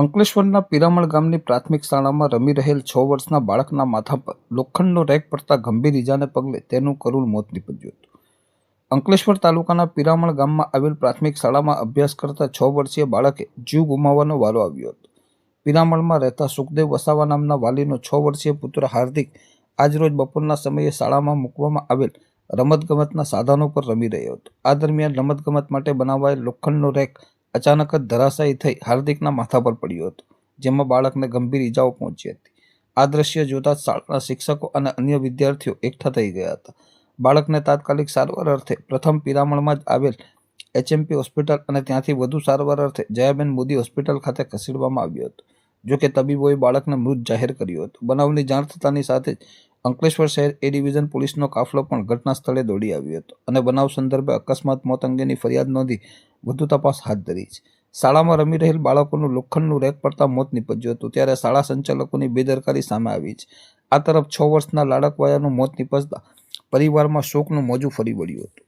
અંકલેશ્વરના પિરામણ ગામની પ્રાથમિક શાળામાં રમી રહેલ 6 વર્ષના બાળકના માથા પર લોખંડનો રેક પડતા ગંભીર ઇજાને પગલે તેનું કરુણ મોત નીપજ્યું હતું. અંકલેશ્વર તાલુકાના પિરામણ ગામમાં આવેલ પ્રાથમિક શાળામાં અભ્યાસ કરતા 6 વર્ષીય બાળકે જીવ ગુમાવવાનો વારો આવ્યો હતો. પિરામણમાં રહેતા સુખદેવ વસાવા નામના વાલીનો 6 વર્ષીય પુત્ર હાર્દિક આજરોજ બપોરના સમયે શાળામાં મૂકવામાં આવેલ રમતગમતના સાધનો પર રમી રહ્યો હતો. આ દરમિયાન રમતગમત માટે બનાવાયેલ લોખંડનો રેક અચાનક જ ધરાશાયી થઈ હાર્દિકના માથા પર પડ્યો હતો, જેમાં બાળકને ગંભીર ઈજાઓ પહોંચી હતી. આ દ્રશ્ય જોતા શાળાના શિક્ષકો અને અન્ય વિદ્યાર્થીઓ એકઠા થઈ ગયા હતા. બાળકને તાત્કાલિક સારવાર અર્થે પ્રથમ પિરામણમાં જ આવેલ HMP હોસ્પિટલ અને ત્યાંથી વધુ સારવાર અર્થે જયાબેન મોદી હોસ્પિટલ ખાતે ખસેડવામાં આવ્યો હતો. જોકે તબીબોએ બાળકને મૃત જાહેર કર્યો હતો. બનાવની જાણ થતાની સાથે જ અંકલેશ્વર શહેર A ડિવિઝન પોલીસનો કાફલો પણ ઘટના સ્થળે દોડી આવ્યો હતો અને બનાવ સંદર્ભે અકસ્માત મોત અંગેની ફરિયાદ નોંધી વધુ તપાસ હાથ ધરી છે. શાળામાં રમી રહેલ બાળકોનું લોખંડનું રેક પડતા મોત નીપજ્યું હતું, ત્યારે શાળા સંચાલકોની બેદરકારી સામે આવી છે. આ તરફ 6 વર્ષના લાડકવાયાનું મોત નીપજતા પરિવારમાં શોકનું મોજું ફરી વળ્યું હતું.